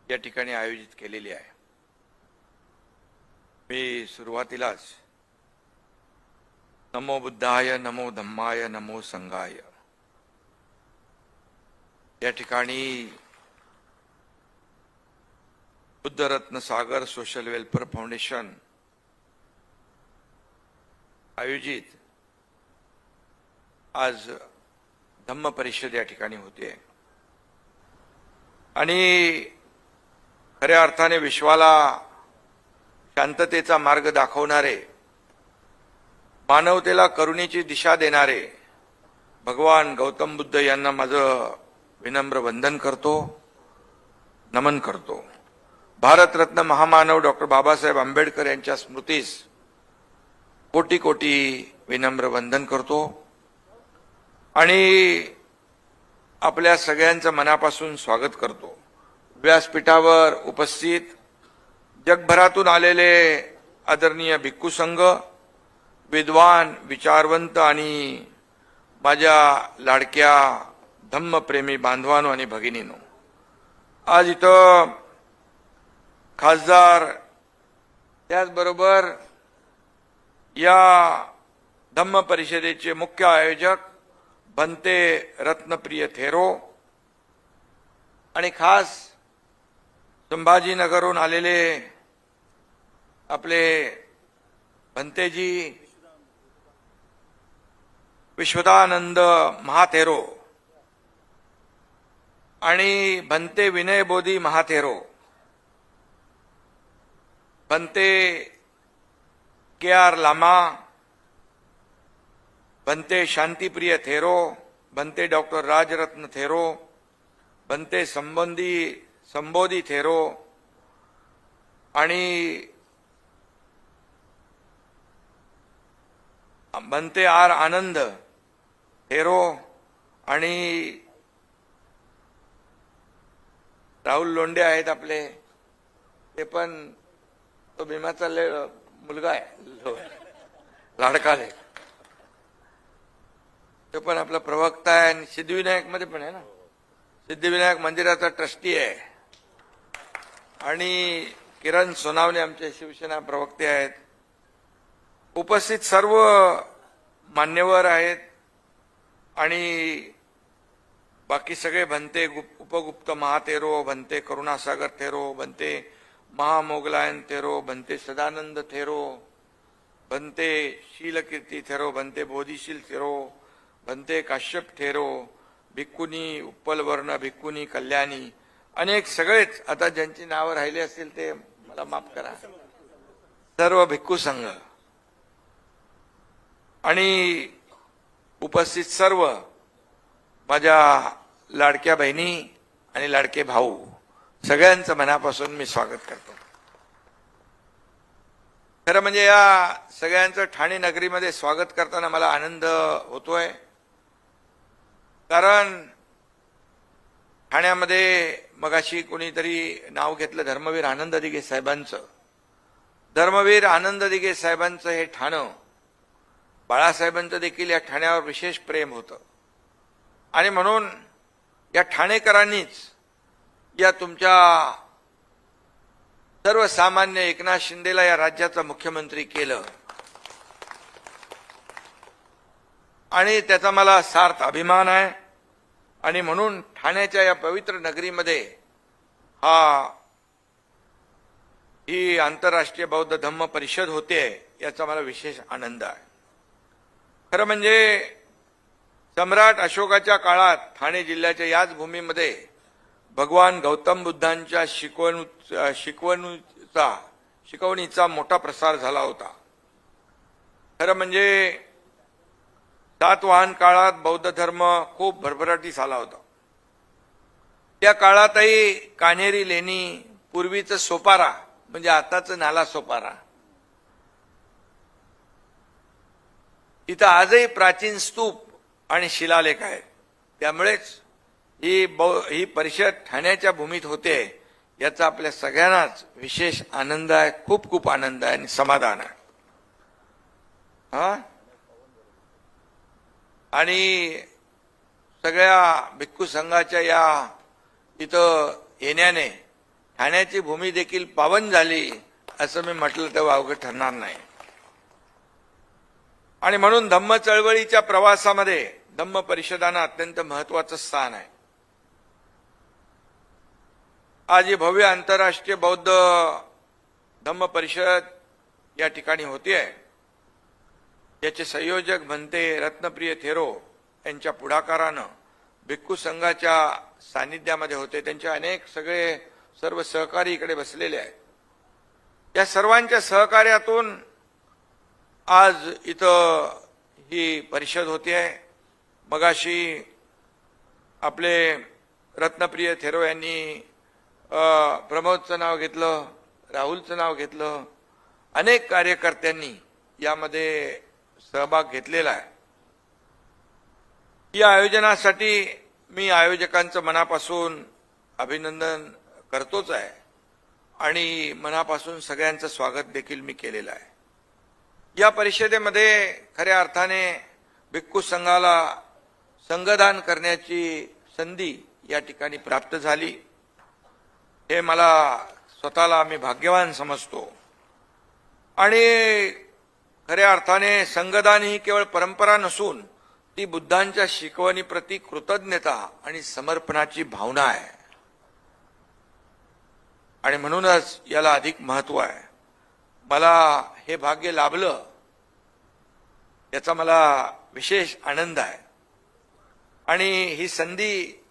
या ठिकाणी आयोजित केलेली आहे। मी सुरुवातीलाच नमो बुद्धाय, नमो धम्माय, नमो संघाय या ठिकाणी बुद्धरत्न सागर सोशल वेलफेअर फाउंडेशन आयोजित आज धम्म परिषद या ठिकाणी होते आणि खऱ्या अर्थाने विश्वाला शांततेचा मार्ग दाखवणारे, मानवतेला करुणेची दिशा देणारे भगवान गौतम बुद्ध यांना माझं विनम्र वंदन करतो, नमन करतो। भारतरत्न महामानव डॉक्टर बाबासाहेब आंबेडकर यांच्या स्मृतीस कोटी कोटी विनम्र वंदन करतो आणि आपल्या सगळ्यांचं मनापासून स्वागत करतो। व्यासपीठावर उपस्थित जगभरातून आलेले आदरणीय भिक्खू संघ, विद्वान, विचारवंत आणि माझ्या लाडक्या धम्मप्रेमी बांधवांनो आणि भगिनींनो, आज इथं खासदार त्याचबरोबर या धम्म परिषदेचे मुख्य आयोजक भंते रत्नप्रिय थेरो आणि खास संभाजीनगरहून आलेले आपले भंतेजी विश्वदानंद महाथेरो आणि भंते विनय बोधी महाथेरो, भंते के.आर. लामा, भंते शांतिप्रिय थेरो, भंते डॉक्टर राजरत्न थेरो, भंते संबोधी थेरो आणि भंते आर. आनंद थेरो आणि राहुल लोंढे आहेत आपले, ते पण तो भीमाचा मुलगा आहे, लाडकाले, तो पण आपला प्रवक्ता आहे आणि सिद्धिविनायक मध्ये पण आहे ना, सिद्धिविनायक मंदिराचा ट्रस्टी आहे आणि किरण सोनावणे आमचे शिवसेना प्रवक्ते आहेत। उपस्थित सर्व मान्यवर आहेत आणि बाकी सगळे भंते उपगुप्त महाथेरो, भंते करुणासागर थेरो, भंते महामोगलायन थेरो, भंते सदानंद थेरो, भंते शीलकीर्ती थेरो, भंते बोधिशील थेरो, भंते काश्यप थेरो, भिक्खुनी उत्पलवर्ण, भिक्खुनी कल्याणी, अनेक सगळेच आता ज्यांची नावं राहिली असतील ते मला माफ करा, सर्व भिक्खू संघ आणि उपस्थित सर्व माझ्या लाडक्या बहिणी आणि लाडके भाऊ, सगळ्यांचं मनापासून मी स्वागत करतो। खरं म्हणजे या सगळ्यांचं ठाणे नगरीमध्ये स्वागत करताना मला आनंद होतोय, कारण ठाण्यामध्ये मगाशी कोणीतरी नाव घेतलं धर्मवीर आनंद दिघे साहेबांचं। धर्मवीर आनंद दिघे साहेबांचं हे ठाणं, बाळासाहेबांचं देखील या ठाण्यावर विशेष प्रेम होतं आणि म्हणून या ठाणेकरांनीच या तुमच्या सर्वसामान्य एकनाथ शिंदेला या राज्याचा मुख्यमंत्री केलं आणि त्याचा मला सार्थ अभिमान आहे आणि म्हणून ठाण्याच्या या पवित्र नगरीमध्ये ही आंतरराष्ट्रीय बौद्ध धम्म परिषद होते याचा मला विशेष आनंद आहे। खरं म्हणजे सम्राट अशोकाच्या काळात ठाणे जिल्ह्याच्या याच भूमीमध्ये भगवान गौतम बुद्धांच्या शिकवणीचा मोठा प्रसार झाला होता। खरं म्हणजे सातवाहन काळात बौद्ध धर्म खूप भरभराटीस आला होता। त्या काळातही कान्हेरी लेणी, पूर्वीचं सोपारा म्हणजे आताचं नाला सोपारा, इथं आजही प्राचीन स्तूप आणि शिलालेख आहेत। त्यामुळेच ही परिषद ठाण्याच्या भूमीत होते याचा आपल्या सगळ्यांनाच विशेष आनंद आहे, खूप खूप आनंद आहे आणि समाधान आहे। आणि सगळ्या भिक्खू संघाच्या या इथं येण्याने ठाण्याची भूमी देखील पावन झाली असं मी म्हटलं तर वावगं ठरणार नाही. आणि म्हणून धम्म चळवळीच्या प्रवासामध्ये धम्म परिषदांना अत्यंत महत्वाचं स्थान आहे. आज ही भव्य आंतरराष्ट्रीय बौद्ध धम्म परिषद या ठिकाणी होती आहे. याचे संयोजक भंते रत्नप्रिय थेरो यांच्या पुढाकारानं भिक्खू संघाच्या सानिध्यामध्ये होते. त्यांचे अनेक सर्व सहकारी इकडे बसलेले आहेत. या सर्वांच्या सहकार्यातून आज इथं ही परिषद होती आहे. मगाशी आपले रत्नप्रिय थेरो यांनी प्रमोदचं नाव घेतलं, राहुलचं नाव घेतलं. अनेक कार्यकर्त्यांनी यामध्ये सहभाग घेतलेला आहे. या आयोजनासाठी मी आयोजकांचं मनापासून अभिनंदन करतोच आहे आणि मनापासून सगळ्यांचं स्वागत देखील मी केलेलं आहे. या परिषदेमध्ये खऱ्या अर्थाने भिक्खू संघाला संघदान करण्याची संधी या ठिकाणी प्राप्त झाली. हे मला स्वतःला मी भाग्यवान समजतो. आणि खऱ्या अर्थाने संघदान ही केवळ परंपरा नसून ती बुद्धांच्या शिकवणीप्रती कृतज्ञता आणि समर्पणाची भावना आहे. आणि म्हणूनच याला अधिक महत्व आहे. मला हे भाग्य लाभलं याचा मला विशेष आनंद आहे. आणि ही संधी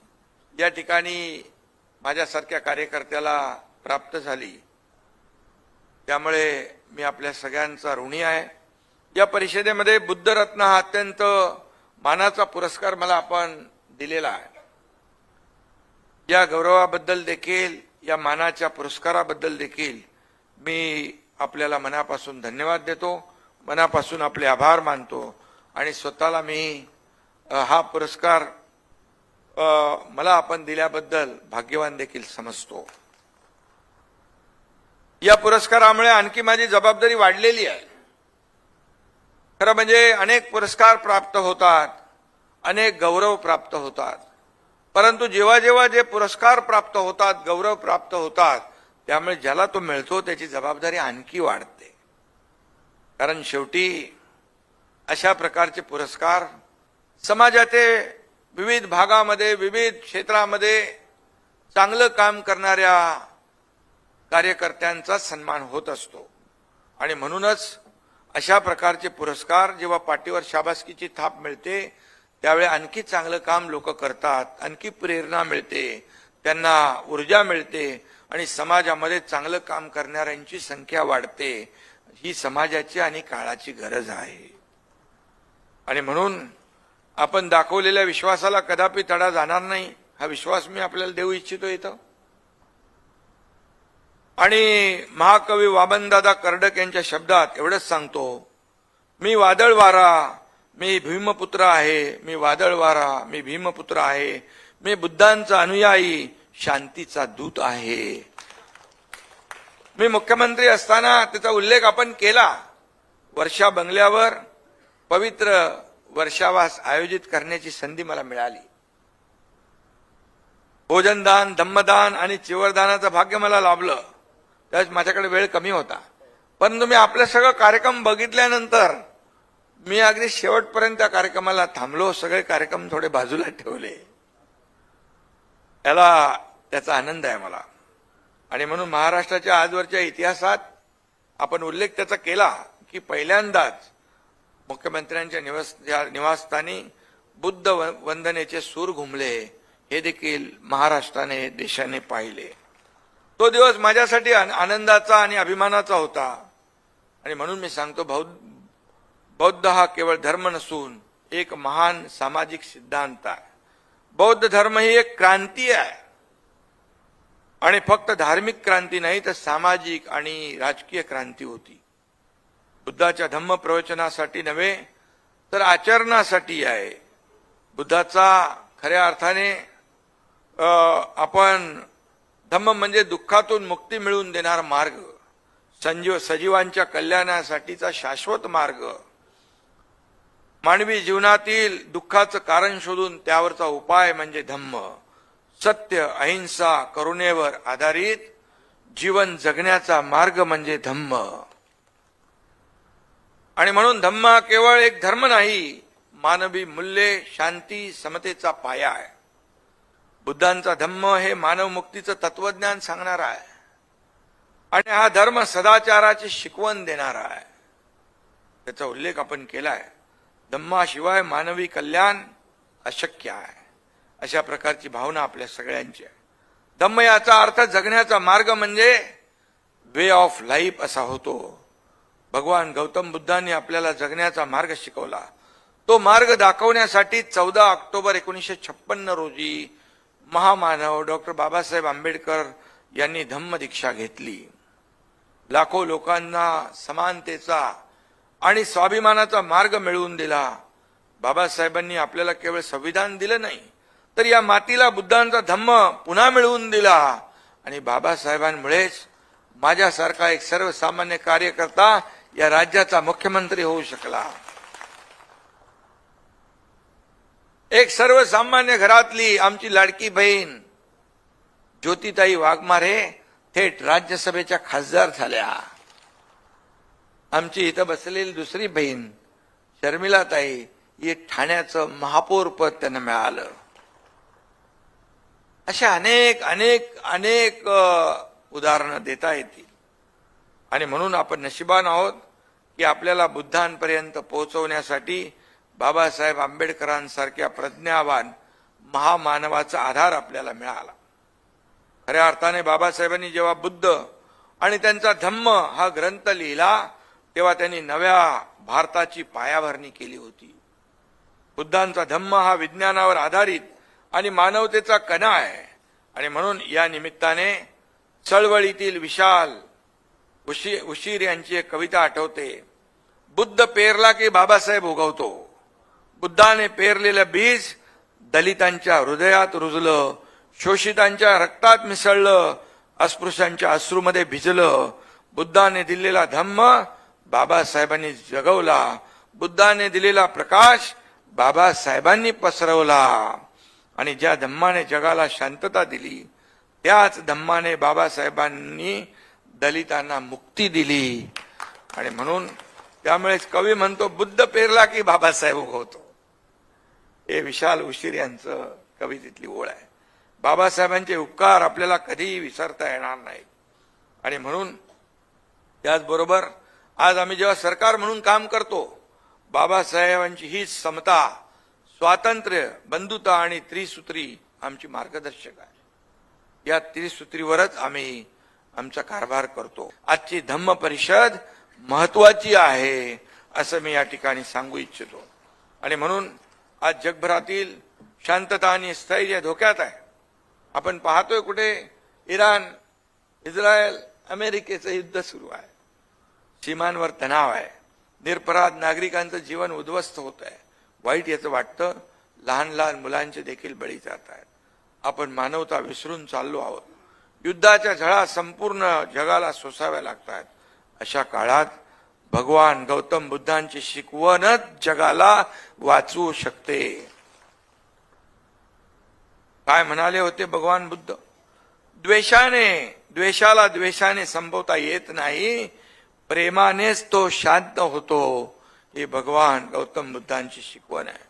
या ठिकाणी माझ्यासारख्या कार्यकर्त्याला प्राप्त झाली त्यामुळे मी आपल्या सगळ्यांचा ऋणी आहे. या परिषदेमध्ये बुद्धरत्न हा अत्यंत मानाचा पुरस्कार मला आपण दिलेला आहे. या गौरवाबद्दल देखील या मानाच्या पुरस्काराबद्दल देखील मी आपल्याला मनापासून धन्यवाद देतो, मनापासून आपले आभार मानतो आणि स्वतःला मी हा पुरस्कार मला आपण दिल्याबद्दल भाग्यवान देखील समजतो. या पुरस्कारामुळे आणखी माझी जबाबदारी वाढलेली आहे. खरं म्हणजे अनेक पुरस्कार प्राप्त होतात, अनेक गौरव प्राप्त होतात, परंतु जेव्हा जेव्हा जे पुरस्कार प्राप्त होतात, गौरव प्राप्त होतात, त्यामुळे ज्याला तो मिळतो त्याची जबाबदारी आणखी वाढते. कारण शेवटी अशा प्रकारचे पुरस्कार समाजाचे विविध भागामध्ये विविध क्षेत्रामध्ये चांगलं काम करणाऱ्या कार्यकर्त्यांचा सन्मान होत असतो. आणि म्हणूनच अशा प्रकारचे पुरस्कार जेव्हा पाठीवर शाबासकीची थाप मिळते त्यावेळी आणखी चांगलं काम लोक करतात, आणखी प्रेरणा मिळते, त्यांना ऊर्जा मिळते आणि समाजामध्ये चांगलं काम करणाऱ्यांची संख्या वाढते. ही समाजाची आणि काळाची गरज आहे. आणि म्हणून आपण दाखवलेल्या विश्वासाला कदापि तडा जाणार नाही हा विश्वास मी आपल्याला देऊ इच्छितो इथं. आणि महाकवी वामनदादा कर्डक यांच्या शब्दात एवढंच सांगतो, मी वादळ वारा, मी भीमपुत्र आहे, मी वादळ वारा, मी भीमपुत्र आहे, मी बुद्धांचा अनुयायी, शांतीचा दूत आहे. मी मुख्यमंत्री असताना त्याचा उल्लेख आपण केला. वर्षा बंगल्यावर पवित्र वर्षावास आयोजित करण्याची संधी मला मिळाली. भोजनदान, धम्मदान आणि चिवरदानाचं भाग्य मला लाभलं. त्यावेळेस माझ्याकडे वेळ कमी होता, परंतु मी आपले सगळं कार्यक्रम बघितल्यानंतर मी अगदी शेवटपर्यंत त्या कार्यक्रमाला थांबलो. सगळे कार्यक्रम थोडे बाजूला ठेवले. त्याचा आनंद आहे मला. आणि म्हणून महाराष्ट्राच्या आजवरच्या इतिहासात आपण उल्लेख त्याचा केला की पहिल्यांदाच मुख्यमंत्र्यांच्या निवासस्थानी बुद्ध वंदनेचे सूर घुमले. हे देखील महाराष्ट्राने देशाने पाहिले. तो दिवस माझ्यासाठी आनंदाचा आणि अभिमानाचा होता. आणि म्हणून मी सांगतो, बौद्ध हा केवळ धर्म नसून एक महान सामाजिक सिद्धांत आहे. बौद्ध धर्म ही एक क्रांती आहे. आणि फक्त धार्मिक क्रांती नाही तर सामाजिक आणि राजकीय क्रांती होती. बुद्धाच्या धम्म प्रवचनासाठी नव्हे तर आचरणासाठी आहे. बुद्धाचा खऱ्या अर्थाने आपण धम्म म्हणजे दुःखातून मुक्ती मिळवून देणारा मार्ग, सजीवांच्या कल्याणासाठीचा शाश्वत मार्ग, मानवी जीवनातील दुःखाचं कारण शोधून त्यावरचा उपाय म्हणजे धम्म. सत्य, अहिंसा, करुणेवर आधारित जीवन जगण्याचा मार्ग म्हणजे धम्म. आणि म्हणून धम्म हा केवळ एक धर्म नाही, मानवी मूल्ये, शांती, समतेचा पाया आहे. बुद्धांचा धम्म हे मानव मुक्तीचं तत्वज्ञान सांगणारा आहे आणि हा धर्म सदाचाराची शिकवण देणारा आहे. त्याचा उल्लेख आपण केलाय. धम्माशिवाय मानवी कल्याण अशक्य आहे, अशा प्रकारची भावना आपल्या सगळ्यांची आहे. धम्म याचा अर्थ जगण्याचा मार्ग म्हणजे वे ऑफ लाईफ असा होतो. भगवान गौतम बुद्धांनी आपल्याला जगण्याचा मार्ग शिकवला. तो मार्ग दाखवण्यासाठी 14 ऑक्टोबर 1956 रोजी महामानव डॉक्टर बाबासाहेब आंबेडकर यांनी धम्म दीक्षा घेतली. लाखो लोकांना समानतेचा आणि स्वाभिमानाचा मार्ग मिळवून दिला. बाबासाहेबांनी आपल्याला केवळ संविधान दिलं नाही, तर या मातीला बुद्धांचा धम्म पुन्हा मिळवून दिला. आणि बाबासाहेबांमुळेच माझ्यासारखा एक सर्वसामान्य कार्यकर्ता या राज्याचा मुख्यमंत्री होऊ शकला. एक सर्वसामान्य घरातली आमची लाडकी बहीण ज्योतिताई वाघमारे थेट राज्यसभेच्या खासदार झाल्या. आमची इथं बसलेली दुसरी बहीण शर्मिलाताई ही ठाण्याचं महापौर पद त्यांना मिळालं. अशा अनेक अनेक अनेक उदाहरणं देता येतील. आणि म्हणून आपण नशिबान आहोत की आपल्याला बुद्धांपर्यंत पोहोचवण्यासाठी बाबासाहेब आंबेडकरांसारख्या प्रज्ञावान महामानवाचा आधार आपल्याला मिळाला. खऱ्या अर्थाने बाबासाहेबांनी जेव्हा बुद्ध आणि त्यांचा धम्म हा ग्रंथ लिहिला तेव्हा त्यांनी नव्या भारताची पायाभरणी केली होती. बुद्धांचा धम्म हा विज्ञानावर आधारित आणि मानवतेचा कणा आहे. आणि म्हणून या निमित्ताने चळवळीतील विशाल उशीर यांची एक कविता आठवते. बुद्ध पेरला की बाबासाहेब उगवतो. बुद्धाने पेरलेलं बीज दलितांच्या हृदयात रुजलं, शोषितांच्या रक्तात मिसळलं, अस्पृश्यांच्या अश्रूमध्ये भिजलं. बुद्धाने दिलेला धम्म बाबासाहेबांनी जगवला. बुद्धाने दिलेला प्रकाश बाबासाहेबांनी पसरवला. आणि ज्या धम्माने जगाला शांतता दिली त्याच धम्माने बाबासाहेबांनी दलितांना मुक्ती दिली. आणि म्हणून त्यामुळेच कवी म्हणतो बुद्ध पेरला की बाबासाहेब उगवतो. हे विशाल उशीर यांचं कवितेतली ओळ आहे. बाबासाहेबांचे उपकार आपल्याला कधीही विसरता येणार नाहीत. आणि म्हणून त्याचबरोबर आज आम्ही जेव्हा सरकार म्हणून काम करतो, बाबासाहेबांची ही समता, स्वातंत्र्य, बंधुता आणि त्रिसूत्री आमची मार्गदर्शक आहे. या त्रिसूत्रीवरच आम्ही आमचा कारभार करतो. आजची धम्म परिषद महत्वाची आहे असं मी या ठिकाणी सांगू इच्छितो. आणि म्हणून आज जगभरातील शांतता आणि स्थैर्य धोक्यात आहे. आपण पाहतोय कुठे इराण, इस्रायल, अमेरिकेचं युद्ध सुरू आहे. सीमांवर तणाव आहे. निरपराध नागरिकांचं जीवन उद्ध्वस्त होत आहे. वाईट याचं वाटतं. लहान लहान मुलांचे देखील बळी जात आहेत. आपण मानवता विसरून चाललो आहोत. युद्धाच्या झळा संपूर्ण जगाला सोसाव्या लागतात. अशा काळात भगवान गौतम बुद्धांची शिकवणच जगाला वाचवू शकते. काय म्हणाले होते भगवान बुद्ध? द्वेषाला द्वेषाने संपवता येत नाही, प्रेमानेच तो शांत होतो. ही भगवान गौतम बुद्धांची शिकवण आहे.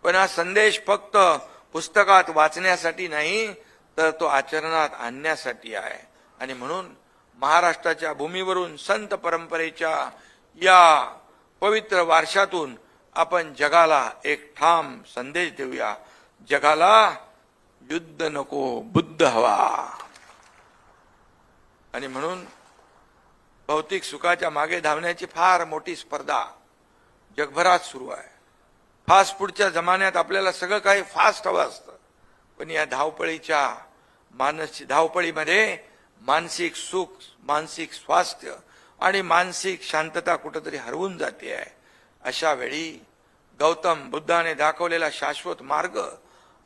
पण हा संदेश फक्त पुस्तकात वाचण्यासाठी नाही, तर तो आचरणात आणण्यासाठी आहे. आणि म्हणून महाराष्ट्राच्या भूमीवरून संत परंपरेच्या या पवित्र वारशातून आपण जगाला एक ठाम संदेश देऊया. जगाला युद्ध नको, बुद्ध हवा. आणि म्हणून भौतिक सुखाच्या मागे धावण्याची फार मोठी स्पर्धा जगभरात सुरू आहे. फास्ट फूडच्या जमान्यात आपल्याला सगळं काही फास्ट हवं असतं. पण या धावपळीमध्ये मानसिक सुख, मानसिक स्वास्थ्य आणि मानसिक शांतता कुठेतरी हरवून जाते आहे. अशा वेळी गौतम बुद्धाने दाखवलेला शाश्वत मार्ग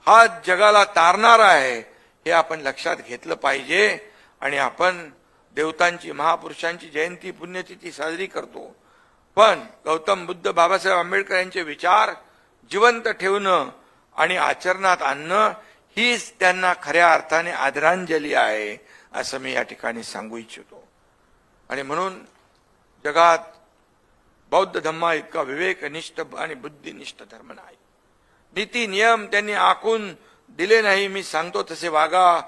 हा जगाला तारणारा आहे, हे आपण लक्षात घेतलं पाहिजे. आणि आपण देवतांची, महापुरुषांची जयंती, पुण्यतिथी साजरी करतो. पण गौतम बुद्ध, बाबासाहेब आंबेडकर यांचे विचार जिवंत ठेवणं आणि आचरणात आणणं हीच त्यांना खऱ्या अर्थाने आदरांजली आहे. असं मी या ठिकाणी सांगू इच्छितो. आणि म्हणून जगात बौद्ध धम्मा इतका विवेकनिष्ठ आणि बुद्धिनिष्ठ धर्म नाही. नीती नियम त्यांनी आखून दिले नाही. मी सांगतो तसे वागा,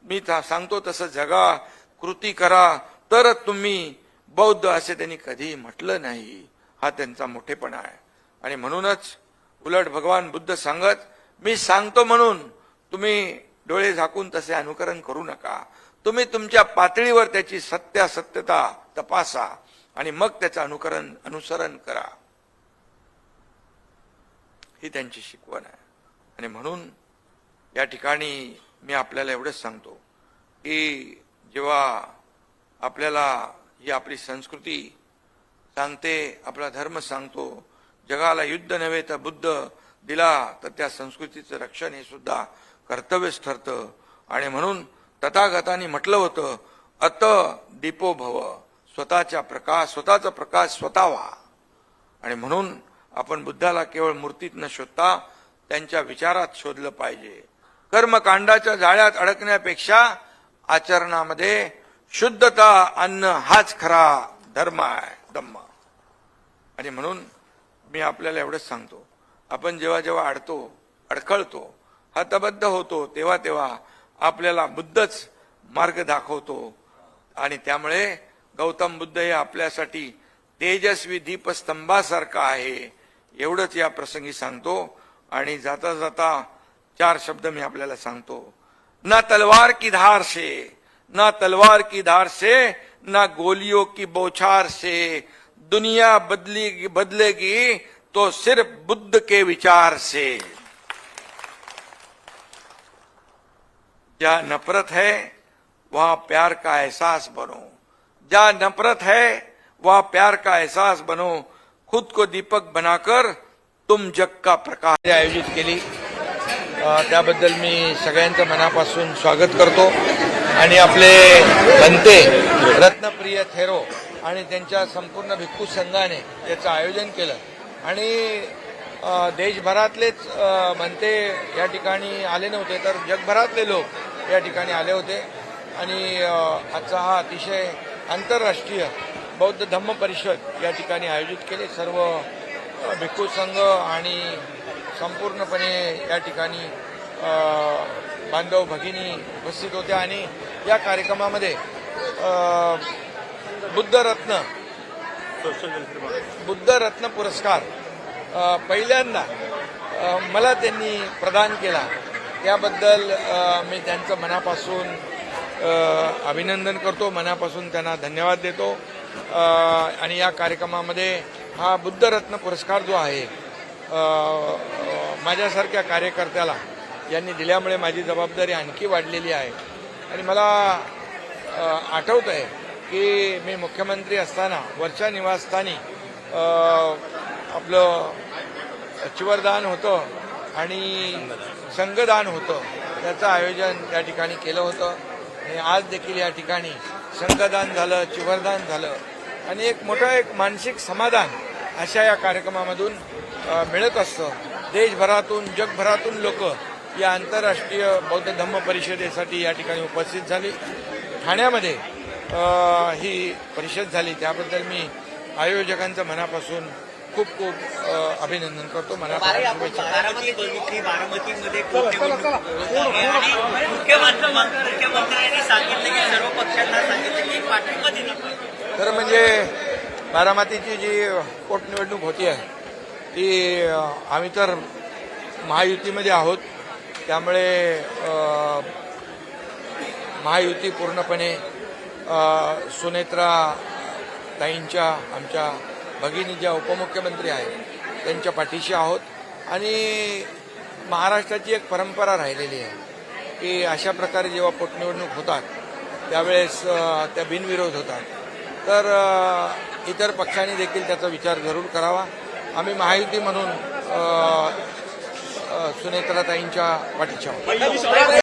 मी सांगतो तसं जगा, कृती करा तर तुम्ही बौद्ध असे त्यांनी कधी म्हटलं नाही. हा त्यांचा मोठेपणा आहे. आणि म्हणूनच उलट भगवान बुद्ध सांगत, मी सांगतो म्हणून तुम्ही डोळे झाकून तसे अनुकरण करू नका. तुम्ही तुमच्या पातळीवर त्याची सत्यासत्यता तपासा आणि मग त्याचं अनुसरण करा. ही त्यांची शिकवण आहे. आणि म्हणून या ठिकाणी मी आपल्याला एवढंच सांगतो की जेव्हा आपल्याला ही आपली संस्कृती सांगते, आपला धर्म सांगतो, जगाला युद्ध नव्हे तर बुद्ध दिला, तर त्या संस्कृतीचं रक्षण हे सुद्धा कर्तव्यच ठरतं. आणि म्हणून तथागतांनी म्हटलं होतं, अत दीपो भव, स्वतःचा प्रकाश स्वतः व्हा. आणि म्हणून आपण बुद्धाला केवळ मूर्तीत न शोधता त्यांच्या विचारात शोधलं पाहिजे. कर्मकांडाच्या जाळ्यात अडकण्यापेक्षा आचरणामध्ये शुद्धता आणणं हाच खरा धर्म आहे, धम्म. आणि म्हणून मी आपल्याला एवढंच सांगतो, आपण जेव्हा जेव्हा अडखळतो, हतबद्ध होतो, तेव्हा तेव्हा आपल्याला बुद्धच मार्ग दाखवतो. आणि त्यामुळे गौतम बुद्ध हे आपल्यासाठी तेजस्वी दीपस्तंभासारखा आहे, एवढंच या प्रसंगी सांगतो. आणि जाता जाता 4 शब्द मी आपल्याला सांगतो. ना तलवार की धार से, ना गोलियों की बौछार से दुनिया बदलेगी तो सिर्फ बुद्ध के विचार से. जहां नफरत है वहां प्यार का एहसास बनो. जहां नफरत है वहां प्यार का एहसास बनो. खुद को दीपक बनाकर तुम जग का प्रकाश आयोजित केली. त्याबद्दल मी सगळ्यांचं मनापासून स्वागत करतो. आणि आपले बनते रत्नप्रिय थेरो आणि त्यांच्या संपूर्ण भिक्खू संघाने याचं आयोजन केलं. आणि देशभरातलेच बनते या ठिकाणी आले नव्हते, तर जगभरातले लोक या ठिकाणी आले होते. आणि आजचा हा अतिशय आंतरराष्ट्रीय बौद्ध धम्म परिषद या ठिकाणी आयोजित केले. सर्व भिक्खू संघ आणि संपूर्णपणे या ठिकाणी बांधव भगिनी उपस्थित होत्या. आणि या कार्यक्रमामध्ये बुद्धरत्न पुरस्कार पहिल्यांदा मला त्यांनी प्रदान केला. त्याबद्दल मी त्यांचं मनापासून अभिनंदन करतो, मनापासून त्यांना धन्यवाद देतो. आणि या कार्यक्रमामध्ये हा बुद्धरत्न पुरस्कार जो आहे माझ्यासारख्या कार्यकर्त्याला यांनी दिल्यामुळे माझी जबाबदारी आणखी वाढलेली आहे. आणि मला आठवत आहे की मी मुख्यमंत्री असताना वरच्या निवासस्थानी आपलं चिवरदान होतं आणि संघदान होतं, त्याचं आयोजन त्या ठिकाणी केलं होतं. आणि आज देखील या ठिकाणी संघदान झालं, चिवरदान झालं आणि एक मोठं मानसिक समाधान अशा या कार्यक्रमामधून मिळत असतं. देशभरातून जगभरातून लोक या आंतरराष्ट्रीय बौद्ध धम्म परिषदेसाठी या ठिकाणी उपस्थित झाली. ठाण्यामध्ये ही परिषद झाली, त्याबद्दल मी आयोजकांचं मनापासून खूप खूप अभिनंदन करतो. मनापासून बारामतीमध्ये मुख्यमंत्र्यांनी सांगितलं की सर्व पक्षांना सांगितलं की पाठिंबा दिला. खरं म्हणजे बारामतीची जी पोटनिवडणूक होती आहे ती आम्ही तर महायुतीमध्ये आहोत, त्यामुळे महायुती पूर्णपणे सुनेत्रा ताईंच्या, आमच्या भगिनी ज्या उपमुख्यमंत्री आहेत त्यांच्या पाठीशी आहोत. आणि महाराष्ट्राची एक परंपरा राहिलेली आहे की अशा प्रकारे जेव्हा पोटनिवडणूक होतात त्यावेळेस त्या बिनविरोध होतात. तर इतर पक्षांनी देखील त्याचा विचार जरूर करावा. आम्ही महायुती म्हणून सुनेत्राताईंच्या पाठीशी आहोत.